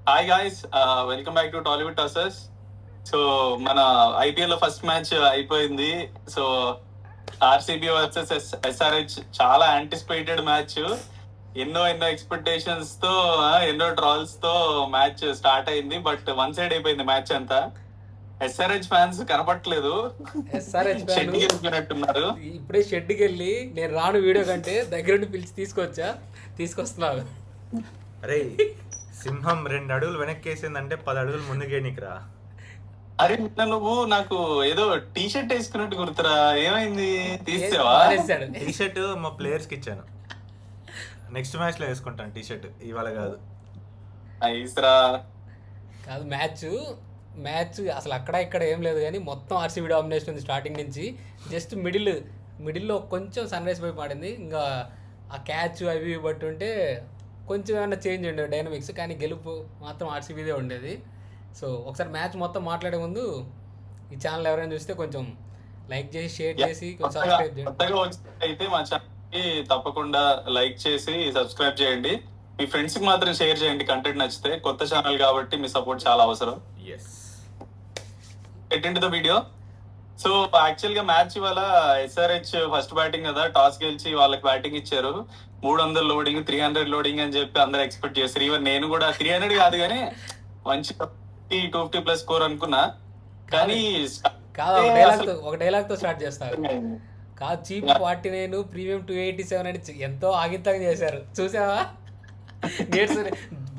Hi guys, welcome back to Tollywood tossers. So మన IPL లో first match అయిపోయింది. So RCB versus SRH చాలా anticipated match. ఎన్నో expectations తో ఎన్నో ట్రాల్స్ తో మ్యాచ్ స్టార్ట్ అయింది. బట్ వన్ సైడ్ అయిపోయింది మ్యాచ్ అంతా. ఎస్ఆర్హెచ్ ఫ్యాన్స్ కనపట్లేదు, ఎస్ఆర్హెచ్ ఫ్యాన్ షెడ్కి వెళ్ళిపోయినట్టున్నారు. ఇప్పుడే షెడ్కి వెళ్ళి నేను రాను వీడియో కంటే దగ్గరుండి పిలిచి తీసుకొస్తున్నావు. అరే సింహం 2 అడుగులు వెనక్కేసిందంటే 10 అడుగులు ముందుకేనికిరా. అరే నిన్న నువ్వు నాకు ఏదో టీ షర్ట్ వేసుకున్నట్టు గుర్తురా, ఏమైంది? తీసావా? మానేశాడు. టీ షర్ట్ మా ప్లేయర్స్కి ఇచ్చాను. నెక్స్ట్ మ్యాచ్లో వేసుకుంటాను టీ షర్ట్, ఇవాళ కాదు. ఐస్రా కాదు మ్యాచ్ అసలు అక్కడ ఇక్కడ ఏం లేదు కానీ మొత్తం ఆర్సీబీ డామినేషన్ ఉంది స్టార్టింగ్ నుంచి. జస్ట్ మిడిల్లో కొంచెం సన్ రైజ్ వైపు ఆడింది. ఇంకా ఆ క్యాచ్ అవి ఇవి బట్టి ఉంటే కొంచెం ఏమైనా చేంజ్ ఉండేది డైనమిక్స్, కానీ గెలుపు మాత్రం ఆర్సీబీదే ఉండేది. సో ఒకసారి మ్యాచ్ మొత్తం మాట్లాడే ముందు ఈ ఛానల్ ఎవరైనా చూస్తే కొంచెం లైక్ చేసి షేర్ చేసి కొంచెం సబ్స్క్రైబ్ చేయండి. కొత్తగా అయితే మా ఛానల్ కి తప్పకుండా లైక్ చేసి సబ్స్క్రైబ్ చేయండి. మీ ఫ్రెండ్స్ కి మాత్రం షేర్ చేయండి కంటెంట్ నచ్చితే. కొత్త ఛానల్ కాబట్టి మీ సపోర్ట్ చాలా అవసరం. Get into the video. So actual గా మ్యాచ్ ఇవాళ ఎస్ఆర్హెచ్ ఫస్ట్ బ్యాటింగ్ కదా, టాస్ గెలిచి వాళ్ళకి బ్యాటింగ్ ఇచ్చారు. 300 లోడింగ్ 300 లోడింగ్ అని చెప్పి అందరు ఎక్స్పెక్ట్ చేస్తారు. ఈవెన్ నేను కూడా 300 కాదు కానీ మంచి 250 ప్లస్ స్కోర్ అనుకున్నా. కానీ కాదు, ఒక డైలాగ్ తో స్టార్ట్ చేస్తారు. కాదు, చీప్ 49 ప్రీమియం 287 అని ఎంతో ఆగిత్తంగా చేశారు. చూసావా?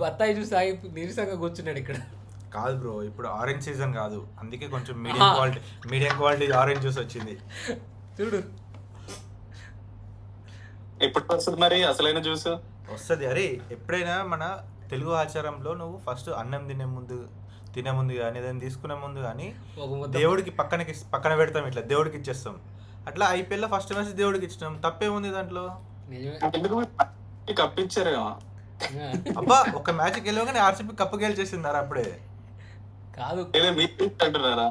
బత్తాయి చూసి ఆగి నీరసంగా కూర్చున్నాడు ఇక్కడ. కాదు బ్రో, ఇప్పుడు ఆరెంజ్ సీజన్ కాదు, అందుకే కొంచెం మీడియం క్వాలిటీ ఆరెంజ్ జ్యూస్ వచ్చింది. చూడు ఎప్పుడు వస్తుంది మరి అసలైన జ్యూస్? వస్తుంది. అరే ఎప్పుడైనా మన తెలుగు ఆచారంలో నువ్వు ఫస్ట్ అన్నం తినే ముందు కానీ ఏదైనా తీసుకునే ముందు కానీ దేవుడికి పక్కన పెడతాం, ఇట్లా దేవుడికి ఇచ్చేస్తాం. అట్లా ఐపీఎల్లో ఫస్ట్ మ్యాచ్ దేవుడికి ఇచ్చినాం, తప్పేముంది దాంట్లో? కప్పించారేమో. అబ్బా, ఒక మ్యాచ్కి వెళ్ళగానే ఆర్సీబీ కప్పు గెలిచేసిందారా అప్పుడే? కాదు అంటున్నారా?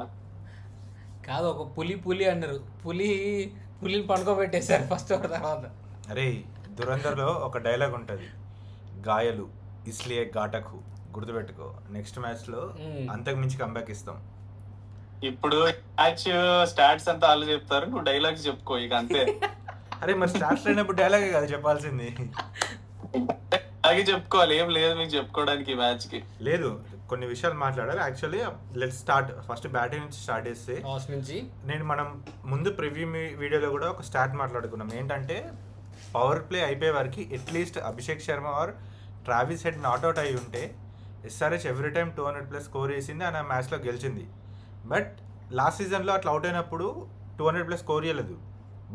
కాదు, ఒక పులి అన్నారు. పులిని పండుకోబెట్టేశారు ఫస్ట్ ఓవర్ తర్వాత. అరే దురందర్లో ఒక డైలాగ్ ఉంటుంది, గాయలు ఇస్లియే ఘాటకు, గుర్తుపెట్టుకో. నెక్స్ట్ మ్యాచ్ లో అంతకు మించి కంబ్యాక్ ఇస్తాం. ఇప్పుడు మ్యాచ్ స్టాట్స్ అంతా వాళ్ళు చెప్తారు, నువ్వు డైలాగ్స్ చెప్పుకో ఇక అంతే. అరే మరి స్టార్ట్స్ అయినప్పుడు డైలాగే కదా చెప్పాల్సింది. అలాగే చెప్పుకోవాలి, ఏం లేదు మీకు చెప్పుకోవడానికి మ్యాచ్ కి. లేదు, కొన్ని విషయాలు మాట్లాడాలి. Actually let's start first batting నుంచి స్టార్ట్ చేస్తే మనం ముందు ప్రివ్యూ వీడియోలో కూడా ఒక స్టార్ట్ మాట్లాడుకున్నాం. ఏంటంటే పవర్ ప్లే అయిపోయే వరకు at least Abhishek Sharma or Travis Head not out అయి ఉంటే ఎస్ఆర్హెచ్ ఎవ్రీ టైమ్ 200+ స్కోర్ చేసింది, ఆ మ్యాచ్లో గెలిచింది. బట్ లాస్ట్ సీజన్లో అట్లా అవుట్ అయినప్పుడు 200+ స్కోర్ చేయలేదు.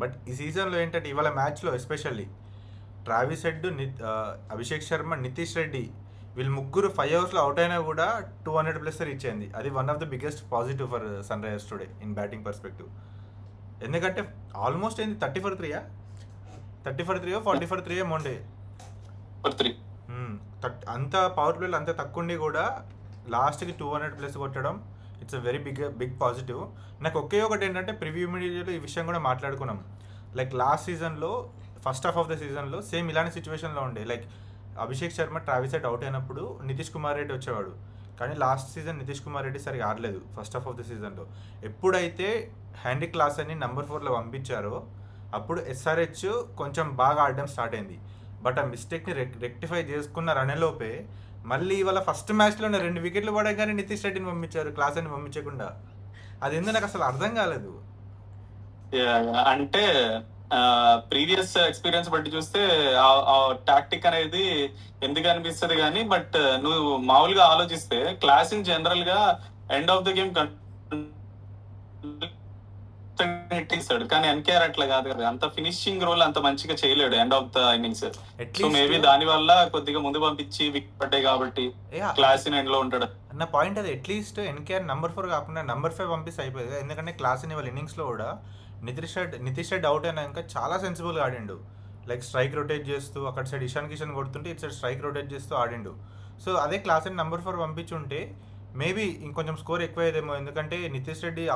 బట్ ఈ సీజన్లో ఏంటంటే ఇవాళ మ్యాచ్లో especially Travis head, Abhishek Sharma, Nitish Reddy వీళ్ళు ముగ్గురు 5 ఓవర్స్లో అవుట్ అయినా కూడా 200+ రీచ్ అయింది. అది one of the biggest positive for Sunrisers today in batting perspective. ఎందుకంటే ఆల్మోస్ట్ ఏంది 30 for 3 40 for 3 మొండే అంత పవర్ ప్లేలో అంత తక్కువ ఉండి కూడా లాస్ట్కి 200+ కొట్టడం, it's a very big positive. నాకు ఒకే ఒకటి ఏంటంటే ప్రివ్యూ మీడియాలో ఈ విషయం కూడా మాట్లాడుకున్నాం. లైక్ లాస్ట్ సీజన్లో ఫస్ట్ హాఫ్ ఆఫ్ ద సీజన్లో సేమ్ ఇలాంటి సిచ్యువేషన్లో ఉండే. Like Abhishek Sharma, Travis head out అయినప్పుడు నితీష్ కుమార్ రెడ్డి వచ్చేవాడు. కానీ లాస్ట్ సీజన్ నితీష్ కుమార్ రెడ్డి సరిగా ఆడలేదు ఫస్ట్ హాఫ్ ఆఫ్ ద సీజన్లో. ఎప్పుడైతే హ్యాండీ క్లాస్ అని నెంబర్ 4లో పంపించారో అప్పుడు ఎస్ఆర్హెచ్ కొంచెం బాగా ఆడడం స్టార్ట్ అయింది. బట్ ఆ మిస్టేక్ని రెక్టిఫై చేసుకున్న రన్లోపే మళ్ళీ ఇవాళ ఫస్ట్ మ్యాచ్లోనే 2 వికెట్లు పడగానే నితీష్ రెడ్డిని పంపించారు, క్లాస్ అని పంపించకుండా. అది ఏందో నాకు అసలు అర్థం కాలేదు. అంటే ప్రీవియస్ ఎక్స్పీరియన్స్ బట్టి చూస్తే టాక్టిక్ అనేది ఎందుకు అనిపిస్తుంది కానీ, బట్ నువ్వు మామూలుగా ఆలోచిస్తే క్లాస్ ఇన్ జనరల్ గా end of the game hit ఇస్తాడు, కానీ ఎన్కేఆర్ అట్లా కాదు కదా, అంత ఫినిషింగ్ రోల్ అంత మంచిగా చేయలేడు end of the innings. So maybe దాని వల్ల కొద్దిగా ముందు పంపించి వికెట్ పడ్డాయి కాబట్టి క్లాస్ ఇన్ ఎండ్ లో ఉంటాడు అన్న పాయింట్. అది అట్లీస్ట్ ఎన్కేఆర్ నెంబర్ 4 కాకుండా నెంబర్ 5 పంపిస్తే అయిపోయింది. ఎందుకంటే క్లాస్ ఇన్ వాళ్ళ ఇన్నింగ్స్ లో కూడా నితీష్ రెడ్డి అవుట్ అయినాక చాలా సెన్సిబుల్గా ఆడిండు. లైక్ స్ట్రైక్ రొటేట్ చేస్తూ అక్కడ సైడ్ ఇషాన్ కిషన్ కొడుతుంటే ఇటు సైడ్ స్ట్రైక్ రొటేట్ చేస్తూ ఆడిండు. సో అదే క్లాస్ ఇన్ నెంబర్ 4 పంపించుంటే మేబీ ఇంకొంచెం స్కోర్ ఎక్కువ అయ్యేదేమో. ఎందుకంటే నితీష్ రెడ్డి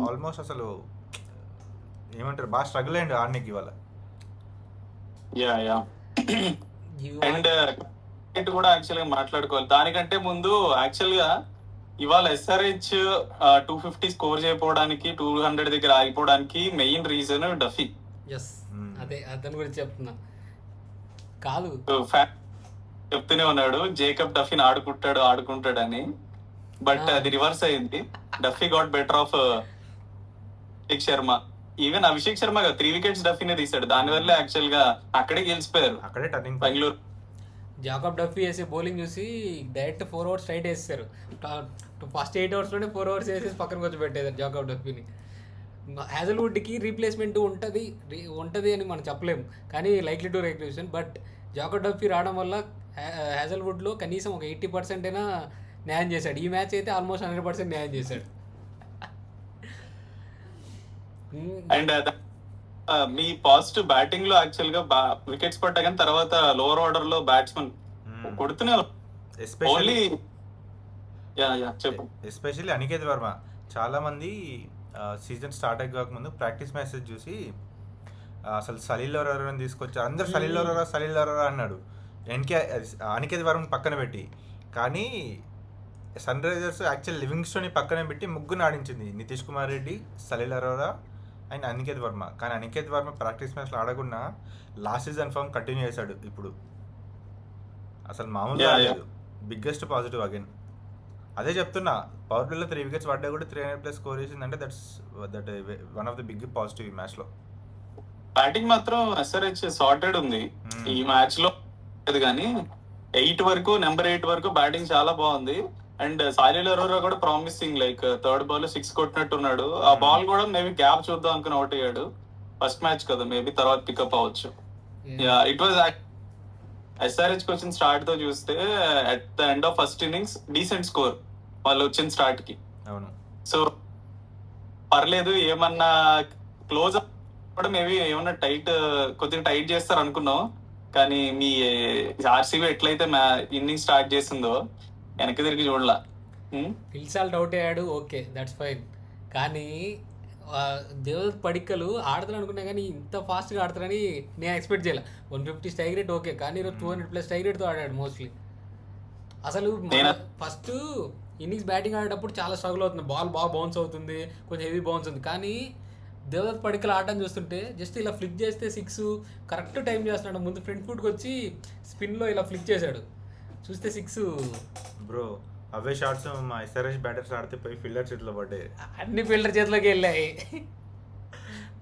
ఆల్మోస్ట్ అసలు ఏమంటారు బాగా స్ట్రగుల్ అయ్యిండు ఆడనికి ఇవాళ. అండ్ కూడా యాక్చువల్ గా మాట్లాడుకోవాలి. దానికంటే ముందు యాక్చువల్ గా ఇవాళ SRH 250 స్కోర్ చేయకపోవడానికి, 200 దగ్గర ఆగిపోవడానికి మెయిన్ రీజన్ డఫీ. ఎస్, అదే అతని గురించి చెప్తున్నా. కాదు, చెప్తూనే ఉన్నాడు జేకబ్ డఫీని ఆడుకుంటాడని, బట్ అది రివర్స్ అయింది. Duffy got better of Abhishek Sharma. Even Abhishek Sharma 3 wickets డఫీనే తీసాడు. దానివల్ల యాక్చువల్ గా అక్కడే గెలిచిపోయారు అక్కడే టర్నింగ్ బెంగళూరు. జాకబ్ డఫీ వేసే బౌలింగ్ చూసి డైరెక్ట్ 4 ఓవర్స్ స్ట్రైట్ వేసేసారు. ఫస్ట్ 8 ఓవర్స్లోనే 4 ఓవర్స్ వేసేసి పక్కన వచ్చి పెట్టేశారు జాకబ్ డఫీని. హ్యాజల్వుడ్కి రీప్లేస్మెంట్ ఉంటుంది అని మనం చెప్పలేము, కానీ likely to requisition. But Jacob Duffy రావడం వల్ల హ్యాజల్వుడ్లో కనీసం ఒక 80% అయినా న్యాయం చేశాడు. ఈ మ్యాచ్ అయితే ఆల్మోస్ట్ 100% న్యాయం చేశాడు. అండ్ మీ పాజిటివ్ బ్యాటింగ్ లో యాక్చువల్ గా వికెట్స్ పట్టాకని తర్వాత లోవర్ ఆర్డర్ లో బ్యాట్స్మెన్ కొడుతూనే ఓన్లీ చెప్పు. ఎస్పెషల్లీ అనికేత్ వర్మ చాలా మంది సీజన్ స్టార్ట్ అయ్యాక ముందు ప్రాక్టీస్ మ్యాచెస్ చూసి అసలు సలీల్ అరోరాని తీసుకొచ్చారు, అందరు సలీల్ అరోరా అన్నాడు అనికేత్ వర్మని పక్కన పెట్టి. కానీ సన్ రైజర్స్ యాక్చువల్ లివింగ్స్టోన్ని పక్కన పెట్టి ముగ్గురు ఆడించింది, నితీష్ కుమార్ రెడ్డి, సలీల్ అరోరా అండ్ అనికేత్ వర్మ. కానీ అనికేత్ వర్మ ప్రాక్టీస్ మ్యాచ్లో ఆడకుండా లాస్ట్ సీజన్ ఫామ్ కంటిన్యూ చేశాడు. ఇప్పుడు అసలు మామూలుగా లేదు, బిగ్గెస్ట్ పాజిటివ్ అగైన్. అదే చెప్తున్నా, పవర్ ప్లేలో 3 వికెట్స్ పడ్డా కూడా 300+ స్కోర్ చేసిందంటే that one of the big positive ఈ మ్యాచ్ లో. బ్యాటింగ్ మాత్రం SRH సార్టెడ్ ఉంది ఈ మ్యాచ్ లో, కానీ 8 నెంబర్ 8 వరకు బ్యాటింగ్ చాలా బాగుంది. అండ్ సాయిల్ అరోరా కూడా ప్రామిసింగ్, లైక్ థర్డ్ బాల్ 6 కొట్టినట్టున్నాడు. ఆ బాల్ కూడా మేబీ గ్యాప్ చూద్దాం అనుకుని అవుట్ అయ్యాడు. ఫస్ట్ మ్యాచ్ కదా, మేబీ తర్వాత పికప్ అవ్వచ్చు. ఇట్ వాజ్ SRH కి వచ్చిన స్టార్ట్ తో చూస్తే at the end of first innings decent score వాళ్ళు వచ్చిన స్టార్ట్ కి. అవును, సో పర్లేదు, ఏమన్నా క్లోజ్ కూడా మేబీ ఏమన్నా కొద్దిగా టైట్ చేస్తారు అనుకున్నాం. కానీ మీ ఆర్సీబీ ఎట్లయితే ఇన్నింగ్ స్టార్ట్ చేసిందో వెనక్కి తిరిగి చూడలా. ఫిల్సాల్ట్ అవుట్ అయ్యాడు, ఓకే దట్స్ ఫైన్. కానీ దేవదత్ పడిక్కలు ఆడతారు అనుకున్నా, కానీ ఇంత ఫాస్ట్గా ఆడతారని నేను ఎక్స్పెక్ట్ చేయాలి. 150 స్ట్రైక్ రేట్ ఓకే, కానీ 200+ స్ట్రైక్ రేట్తో ఆడాడు మోస్ట్లీ. అసలు ఫస్ట్ ఇన్నింగ్స్ బ్యాటింగ్ ఆడేటప్పుడు చాలా స్ట్రగుల్ అవుతుంది, బాల్ బాగా బౌన్స్ అవుతుంది, కొంచెం హెవీ బౌన్స్ ఉంది. కానీ దేవదత్ పడిక్కలు ఆడటం చూస్తుంటే జస్ట్ ఇలా ఫ్లిక్ చేస్తే 6 కరెక్ట్ టైం చేస్తున్నాడు. ముందు ఫ్రంట్ ఫుట్కి వచ్చి స్పిన్లో ఇలా ఫ్లిక్ చేశాడు, చూస్తే 6. బ్రో అవే షాట్స్ మా SRH బ్యాటర్స్ ఆడితే పోయి ఫీల్డర్ చేతిలో పడ్డాయి, అన్ని ఫీల్డర్ చేతిలోకి వెళ్ళాయి.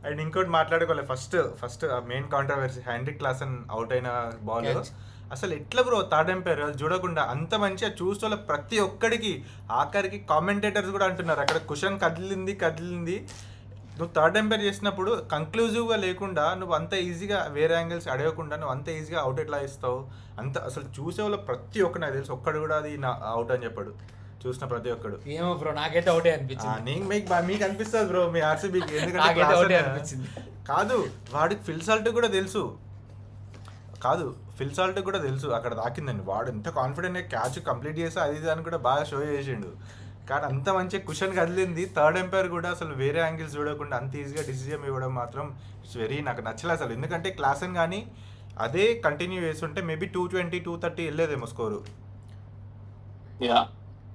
అండ్ ఇంకోటి మాట్లాడుకోవాలి, first main controversy Heinrich Klaasen out అయిన బాల్. అసలు ఎట్లా బ్రో థర్డ్ ఎంపైర్ చూడకుండా అంత మంచిగా చూస్తే ప్రతి ఒక్కడికి, ఆఖరికి కామెంటేటర్స్ కూడా అంటున్నారు అక్కడ కుషన్ కదిలింది. నువ్వు థర్డ్ ఎంపైర్ చేసినప్పుడు కంక్లూజివ్గా లేకుండా నువ్వు అంత ఈజీగా వేరే యాంగిల్స్ అడగకుండా నువ్వు అంత ఈజీగా అవుట్ ఎట్లా ఇస్తావు? అంత అసలు చూసే వాళ్ళు ప్రతి ఒక్కరు, నాకు తెలుసు ఒక్కడు కూడా అది నా అవుట్ అని చెప్పాడు, చూసిన ప్రతి ఒక్కడు. ఏమో బ్రో, నాకైతే అవుటే అనిపించింది. మీకు అనిపిస్తుంది బ్రో మీ ఆర్సీబీకి, ఎందుకంటే కాదు వాడికి ఫిల్సాల్ట్ కూడా తెలుసు అక్కడ దాకిందండి. వాడు ఎంత కాన్ఫిడెంట్గా క్యాచ్ కంప్లీట్ చేసి అది ఇది అని కూడా బాగా షో చేసిండు. కానీ అంత మంచిగా కుషన్ కదిలింది, థర్డ్ ఎంపైర్ కూడా అసలు వేరే యాంగిల్స్ చూడకుండా అంత ఈజీగా డిసిజన్ ఇవ్వడం మాత్రం ఇట్స్ వెరీ నాకు నచ్చలేదు అసలు. ఎందుకంటే క్లాసన్ కానీ అదే కంటిన్యూ చేస్తుంటే మేబీ 220, 230 వెళ్ళేదేమో స్కోరు.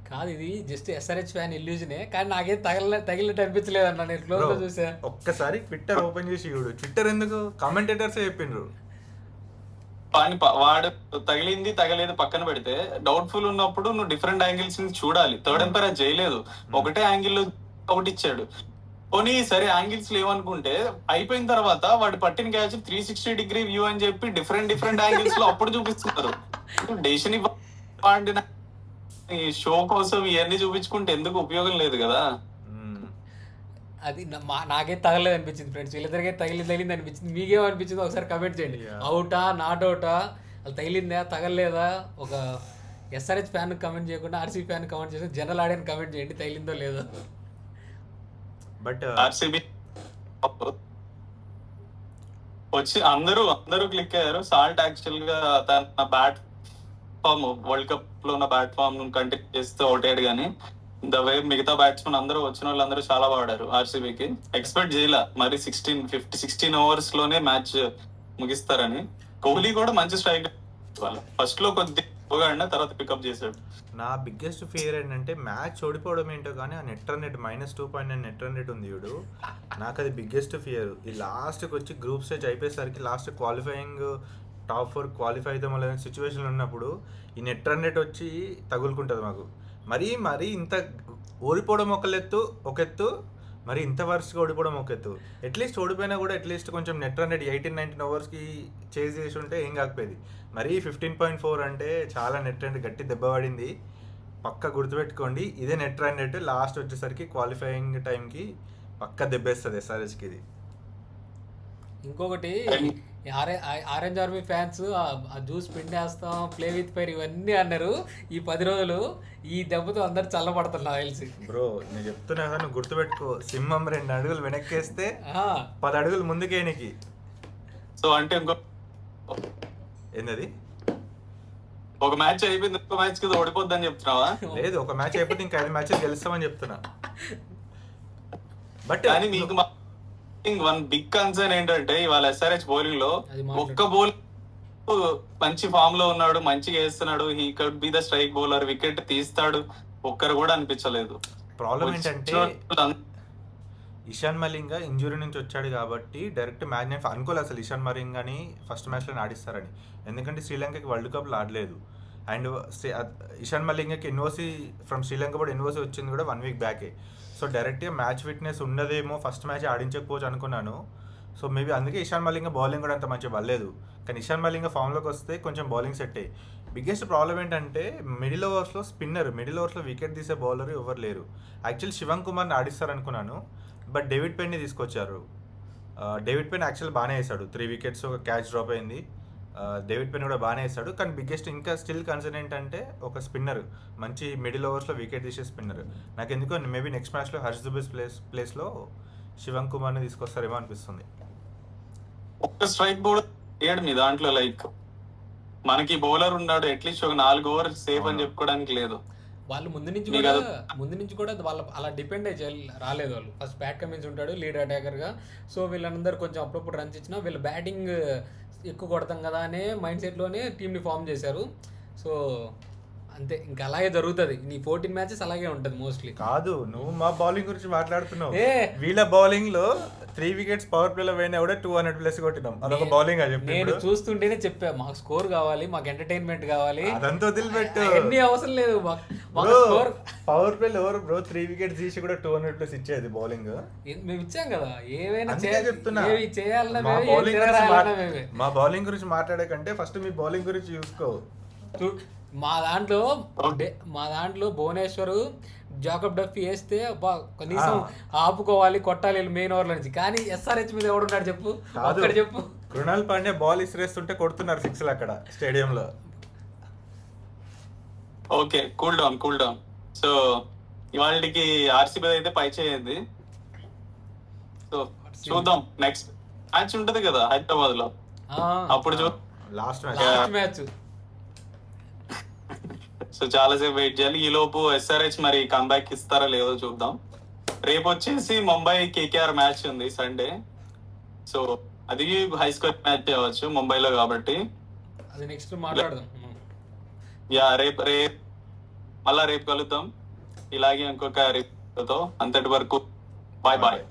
కాదు, ఇది జస్ట్ SRH ఫ్యాన్ ఇల్యూజనే, కానీ నాకేం తగిలినట్టు అనిపించలేదు అన్న. నేను క్లోజ్గా చూసా, ఒక్కసారి ట్విట్టర్ ఓపెన్ చేసి చూడు. ట్విట్టర్ ఎందుకు, కామెంటేటర్సే చెప్పిండ్రు. వాడు తగలేదు పక్కన పెడితే, డౌట్ఫుల్ ఉన్నప్పుడు నువ్వు డిఫరెంట్ యాంగిల్స్ నుంచి చూడాలి. థర్డ్ ఎంపైర్ అది చేయలేదు, ఒకటే యాంగిల్ అవుట్ ఇచ్చాడు. పోనీ సరే యాంగిల్స్ లేవనుకుంటే అయిపోయిన తర్వాత వాడు పట్టిన క్యాచ్ 360 డిగ్రీ వ్యూ అని చెప్పి డిఫరెంట్ యాంగిల్స్ లో అప్పుడు చూపిస్తున్నారు. డెసిషన్ పాడిన షో కోసం ఇవన్నీ చూపించుకుంటే ఎందుకు ఉపయోగం లేదు కదా. అది నాకైతే తగలేదు అనిపించింది ఫ్రెండ్స్, వీళ్ళిద్దరికైతే తగిలింది అనిపించింది. మీకేమనిపించింది ఒకసారి కమెంట్ చేయండి. అవుటా నాట్ అవుటా, అది తగిలిందా తగలేదా? ఒక SRH ఫ్యాన్ కమెంట్ చేయకుండా RCB ఫ్యాన్ కమెంట్ చేసి జనరల్ ఆడియన్ కమెంట్ చేయండి తగిలిందో లేదో. బట్ ఆర్సీబీ వచ్చి అందరూ క్లిక్ అయ్యారు. సాల్ట్ యాక్చువల్ గా తన బ్యాట్ ఫామ్, వరల్డ్ కప్ లో ఉన్న బ్యాట్ ఫామ్ కంటిన్యూ చేస్తూ అవుట్ అయ్యాడు. కానీ ద వే మిగతా బ్యాట్స్మెన్ అందరూ వచ్చిన వాళ్ళందరూ చాలా బాడారు. ఆర్సీబీకి ఎక్స్పెక్ట్ చేయలే మరి 16 ఓవర్స్ లోనే మ్యాచ్ ముగిస్తారని. కోహ్లీ కూడా మంచి స్ట్రైక్, ఫస్ట్ లో కొద్ది పోగాడిన తర్వాత పికప్ చేశాడు. నా బిగ్గెస్ట్ ఫియర్ ఏంటంటే మ్యాచ్ ఓడిపోవడం ఏంటో కానీ ఆ net run rate -2.9 net run rate ఉంది చూడు, నాకు అది బిగ్గెస్ట్ ఫియర్. ఈ లాస్ట్కి వచ్చి గ్రూప్ స్టేజ్ అయిపోయేసరికి లాస్ట్ క్వాలిఫైయింగ్ టాప్ 4 క్వాలిఫై అయితే మళ్ళీ సిచ్యువేషన్ ఉన్నప్పుడు ఈ నెట్ రన్ రేట్ వచ్చి తగులుకుంటుంది మాకు. మరీ ఇంత ఓడిపోవడం ఒక ఎత్తు, మరి ఇంత వర్స్గా ఓడిపోవడం ఒక ఎత్తు. అట్లీస్ట్ ఓడిపోయినా కూడా అట్లీస్ట్ కొంచెం నెట్ రన్ రేట్ 18-19 ఓవర్స్కి చేజ్ చేసి ఉంటే ఏం కాకపోయేది. మరీ 15.4 అంటే చాలా నెట్ రన్ రేట్ గట్టి దెబ్బ పడింది. పక్క గుర్తుపెట్టుకోండి, ఇదే నెట్ రన్ రేట్ లాస్ట్ వచ్చేసరికి క్వాలిఫైయింగ్ టైంకి పక్క దెబ్బేస్తుంది ఎస్ఆర్హెచ్కి ఇది. ఇంకొకటి ఆరెంజ్ ఆర్మీ ఫ్యాన్స్ ఆ జ్యూస్ పిండేస్తాం, ప్లే విత్ ఫైర్ ఇవన్నీ అన్నారు. ఈ 10 రోజులు ఈ దెబ్బతో అందరు చల్లబడుతున్నారు తెలిసి. బ్రో నేను చెప్తున్నా కదా, నువ్వు గుర్తుపెట్టుకో, సింహం 2 అడుగులు వెనక్కేస్తే 10 అడుగులు ముందుకేనికి. సో అంటే ఇంకో ఏంటది, ఒక మ్యాచ్ అయిపోయింది, ఇంకో మ్యాచ్ కి ఓడిపోద్ది అని చెప్తున్నావా? లేదు, ఒక మ్యాచ్ అయిపోతే ఇంకా 5 మ్యాచెస్ గెలుస్తామని చెప్తున్నా. బట్ కానీ మీకు వన్ బిగ్ కన్సర్న్ ఏంటంటే ఇవాళ ఎస్ఆర్హెచ్ బౌలింగ్ లో ఒక్క బౌల్ మంచి ఫామ్ లో ఉన్నాడు, మంచిగా వేస్తున్నాడు, he could be the strike bowler, wicket తీస్తాడు, ఒక్కరు కూడా అనిపించలేదు. ప్రాబ్లం ఏంటంటే ఇషాన్ మలింగ ఇంజురీ నుంచి వచ్చాడు కాబట్టి డైరెక్ట్ మ్యాచ్ నేను అనుకోలేదు అసలు ఇషాన్ మలింగని ఫస్ట్ మ్యాచ్లో ఆడిస్తారని. ఎందుకంటే శ్రీలంకకి వరల్డ్ కప్లో ఆడలేదు. అండ్ ఇషాన్ మలింగకి ఎన్ఓసి ఫ్రమ్ శ్రీలంక కూడా ఎన్ఓసి వచ్చింది కూడా 1 వీక్ బ్యాకే. సో డైరెక్ట్గా మ్యాచ్ ఫిట్నెస్ ఉండదేమో, ఫస్ట్ మ్యాచ్ ఆడించకపోవచ్చు అనుకున్నాను. సో మేబీ అందుకే ఇషాన్ మలింగ బౌలింగ్ కూడా అంత మంచిగా పడలేదు. కానీ ఇషాన్ మలింగ ఫామ్లోకి వస్తే కొంచెం బౌలింగ్ సెట్ అయ్యి. బిగ్గెస్ట్ ప్రాబ్లం ఏంటంటే మిడిల్ ఓవర్స్లో వికెట్ తీసే బౌలర్ ఎవరు లేరు. యాక్చువల్లీ శివం కుమార్ని ఆడిస్తారు అనుకున్నాను, బట్ డేవిడ్ పెన్ని తీసుకొచ్చారు. డేవిడ్ పెన్ యాక్చువల్ బాగానే వేసాడు, 3 వికెట్స్, ఒక క్యాచ్ డ్రాప్ అయింది. డేవిడ్ పెన్ కూడా బాగానే వేస్తాడు. కానీ బిగ్గెస్ట్ ఇంకా స్టిల్ కన్సర్న్ ఏంటంటే ఒక స్పిన్నర్, మంచి మిడిల్ ఓవర్స్లో వికెట్ తీసే స్పిన్నర్. నాకు ఎందుకో మేబీ నెక్స్ట్ మ్యాచ్లో హర్ష్ దుబేస్ ప్లేస్లో శివం కుమార్ని తీసుకొస్తారేమో అనిపిస్తుంది. ఒక్క స్ట్రైక్ బౌలర్ వేయడు మీ దాంట్లో, లైక్ మనకి బౌలర్ ఉన్నాడు, అట్లీస్ట్ ఒక 4 ఓవర్ సేఫ్ అని చెప్పుకోవడానికి లేదు. వాళ్ళు ముందు నుంచి కూడా వాళ్ళు అలా డిపెండ్ అయ్యి రాలేదు. వాళ్ళు ఫస్ట్ బ్యాట్ కమిన్స్ ఉంటాడు లీడ్ అటాకర్గా. సో వీళ్ళందరూ కొంచెం అప్పుడప్పుడు రన్స్ ఇచ్చినా వీళ్ళు బ్యాటింగ్ ఎక్కువ కొడతాం కదా అనే మైండ్ సెట్లోనే టీంని ఫామ్ చేశారు. సో అంతే, ఇంకా అలాగే జరుగుతుంది. నీ 14 మ్యాచెస్ అలాగే ఉంటుంది మోస్ట్లీ. కాదు, నువ్వు మా బౌలింగ్ గురించి మాట్లాడుతున్నావు. వీళ్ళ బౌలింగ్ లో 3 వికెట్స్ పవర్ ప్లేలో పోయినా కూడా 200+ కొట్టినాం. అదొక బౌలింగ్ అని చెప్పి నేను చూస్తుంటేనే చెప్పా, మాకు స్కోర్ కావాలి, మాకు ఎంటర్టైన్మెంట్ కావాలి, అదంతా వదిలిపెట్టు, ఎన్ని అవసరం లేదు. పవర్ ప్లేలో ఎవరు బ్రో 3 వికెట్స్ తీసి కూడా 200+ ఇచ్చేది బౌలింగ్ మేము ఇచ్చాం కదా. ఏవైనా చెప్తున్నా, చేయాలన్నా మా బౌలింగ్ గురించి మాట్లాడే కంటే ఫస్ట్ మీ బౌలింగ్ గురించి చూసుకో. మా దాంట్లో భువనేశ్వర్ జాకబ్ డఫీ వేస్తే కనీసం ఆపుకోవాలి, కొట్టాలి మెయిన్ ఓవర్ల నుంచి. కానీ ఎస్ఆర్హెచ్ మీద ఎవడున్నాడు చెప్పు, అక్కడ చెప్పు. కృణాల్ పాండ్యా బాల్ ఇసిరేస్తుంటే కొడుతున్నారు 6లు అక్కడ స్టేడియంలో. Okay, cool down. సో ఇవాళకి ఆర్సీబీ అయితే పై చేయండి. సో చూద్దాం, నెక్స్ట్ మ్యాచ్ ఉంటది కదా హైదరాబాద్ లో, అప్పుడు లాస్ట్ మ్యాచ్. సో చాలాసేపు వెయిట్ చేయాలి. ఈ లోపు ఎస్ఆర్హెచ్ మరి కంబ్యాక్ ఇస్తారా లేదో చూద్దాం. రేపు వచ్చేసి ముంబై కేకేఆర్ మ్యాచ్ ఉంది సండే. సో అది హై స్కోర్ మ్యాచ్ చేయవచ్చు ముంబైలో కాబట్టి. అది నెక్స్ట్ మాట్లాడదాం. రేపు కలుద్దాం ఇలాగే ఇంకొక రేపుతో. అంతటి వరకు బాయ్.